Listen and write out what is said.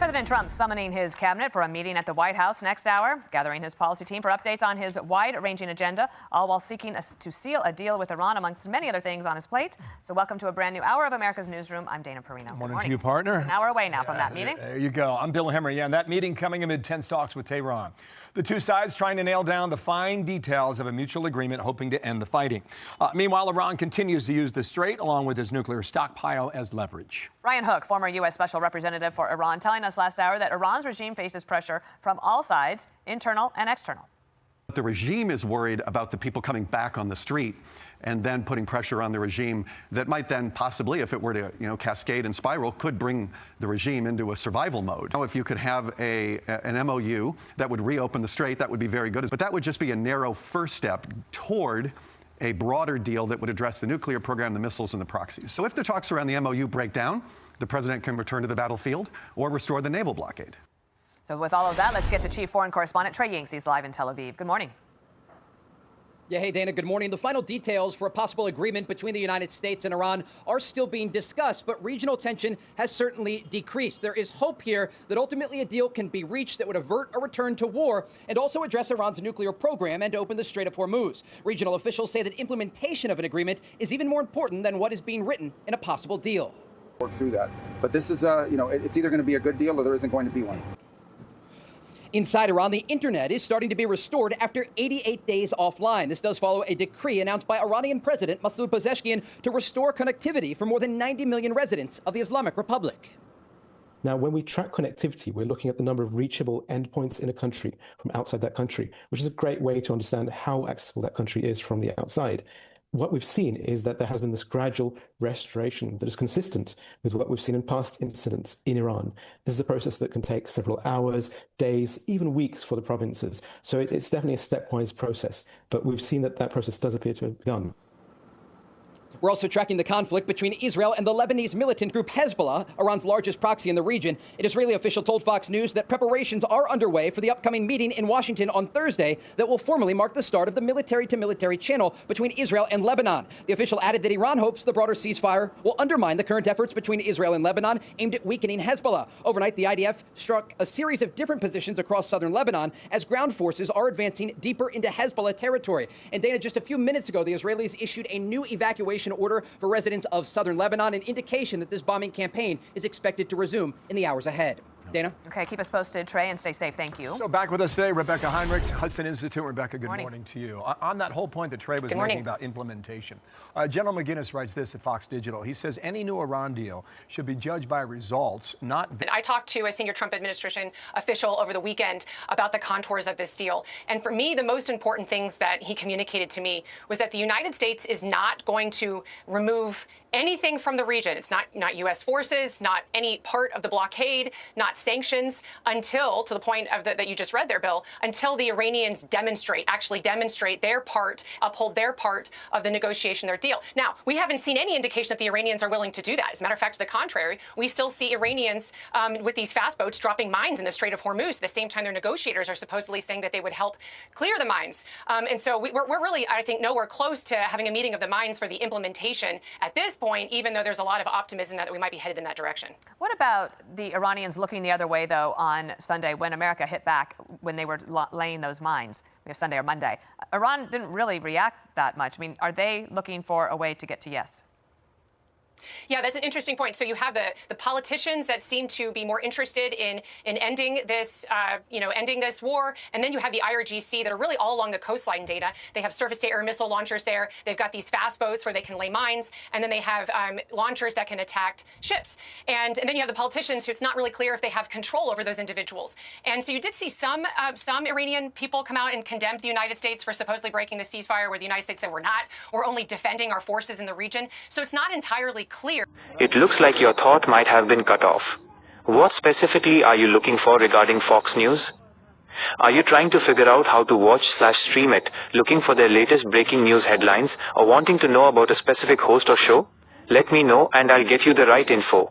President Trump summoning his cabinet for a meeting at the White House next hour, gathering his policy team for updates on his wide-ranging agenda, all while seeking to seal a deal with Iran, amongst many other things on his plate. So welcome to a brand new hour of America's Newsroom. I'm Dana Perino. Good morning to you, partner. It's an hour away now from that meeting. There you go. I'm Bill Hemmer. Yeah, and that meeting coming amid tense talks with Tehran. The two sides trying to nail down the fine details of a mutual agreement, hoping to end the fighting. Meanwhile, Iran continues to use the Strait, along with his nuclear stockpile, as leverage. Ryan Hook, former U.S. Special Representative for Iran, telling us last hour that Iran's regime faces pressure from all sides, internal and external. The regime is worried about the people coming back on the street and then putting pressure on the regime that might then possibly, if it were to cascade and spiral, could bring the regime into a survival mode. Now, if you could have an MOU that would reopen the Strait, that would be very good. But that would just be a narrow first step toward a broader deal that would address the nuclear program, the missiles, and the proxies. So if the talks around the MOU break down, the president can return to the battlefield or restore the naval blockade. So with all of that, let's get to Chief Foreign Correspondent Trey Yingst. He's live in Tel Aviv. Good morning. Yeah, hey, Dana, good morning. The final details for a possible agreement between the United States and Iran are still being discussed, but regional tension has certainly decreased. There is hope here that ultimately a deal can be reached that would avert a return to war and also address Iran's nuclear program and open the Strait of Hormuz. Regional officials say that implementation of an agreement is even more important than what is being written in a possible deal. Work through that. But this is, it's either going to be a good deal or there isn't going to be one. Inside Iran, the internet is starting to be restored after 88 days offline. This does follow a decree announced by Iranian President Masoud Pezeshkian to restore connectivity for more than 90 million residents of the Islamic Republic. Now, when we track connectivity, we're looking at the number of reachable endpoints in a country from outside that country, which is a great way to understand how accessible that country is from the outside. What we've seen is that there has been this gradual restoration that is consistent with what we've seen in past incidents in Iran. This is a process that can take several hours, days, even weeks for the provinces. So it's definitely a stepwise process, but we've seen that process does appear to have begun. We're also tracking the conflict between Israel and the Lebanese militant group Hezbollah, Iran's largest proxy in the region. An Israeli official told Fox News that preparations are underway for the upcoming meeting in Washington on Thursday that will formally mark the start of the military-to-military channel between Israel and Lebanon. The official added that Iran hopes the broader ceasefire will undermine the current efforts between Israel and Lebanon aimed at weakening Hezbollah. Overnight, the IDF struck a series of different positions across southern Lebanon as ground forces are advancing deeper into Hezbollah territory. And Dana, just a few minutes ago, the Israelis issued a new evacuation order for residents of southern Lebanon, an indication that this bombing campaign is expected to resume in the hours ahead. Dana? Okay, keep us posted, Trey, and stay safe. Thank you. So back with us today, Rebecca Heinrichs, Hudson Institute. Rebecca, good morning to you. On that whole point that Trey was making about implementation, General McGinnis writes this at Fox Digital. He says any new Iran deal should be judged by results, not... I talked to a senior Trump administration official over the weekend about the contours of this deal. And for me, the most important things that he communicated to me was that the United States is not going to remove anything from the region. It's not U.S. forces, not any part of the blockade, not sanctions, until, to the point of that you just read there, Bill, until the Iranians actually demonstrate their part, uphold their part of the negotiation, their deal. Now, we haven't seen any indication that the Iranians are willing to do that. As a matter of fact, to the contrary, we still see Iranians with these fast boats dropping mines in the Strait of Hormuz. At the same time, their negotiators are supposedly saying that they would help clear the mines. And so we're really, I think, nowhere close to having a meeting of the minds for the implementation at this point, even though there's a lot of optimism that we might be headed in that direction. What about the Iranians looking the other way, though, on Sunday when America hit back when they were laying those mines? We have Sunday or Monday. Iran didn't really react that much. I mean, are they looking for a way to get to yes? Yeah, that's an interesting point. So you have the politicians that seem to be more interested in ending this, ending this war, and then you have the IRGC that are really all along the coastline. Data. They have surface-to-air missile launchers there. They've got these fast boats where they can lay mines, and then they have launchers that can attack ships. And then you have the politicians who it's not really clear if they have control over those individuals. And so you did see some Iranian people come out and condemn the United States for supposedly breaking the ceasefire, where the United States said we're only defending our forces in the region. So it's not entirely clear. It looks like your thought might have been cut off. What specifically are you looking for regarding Fox News? Are you trying to figure out how to watch/stream it, looking for their latest breaking news headlines, or wanting to know about a specific host or show? Let me know and I'll get you the right info.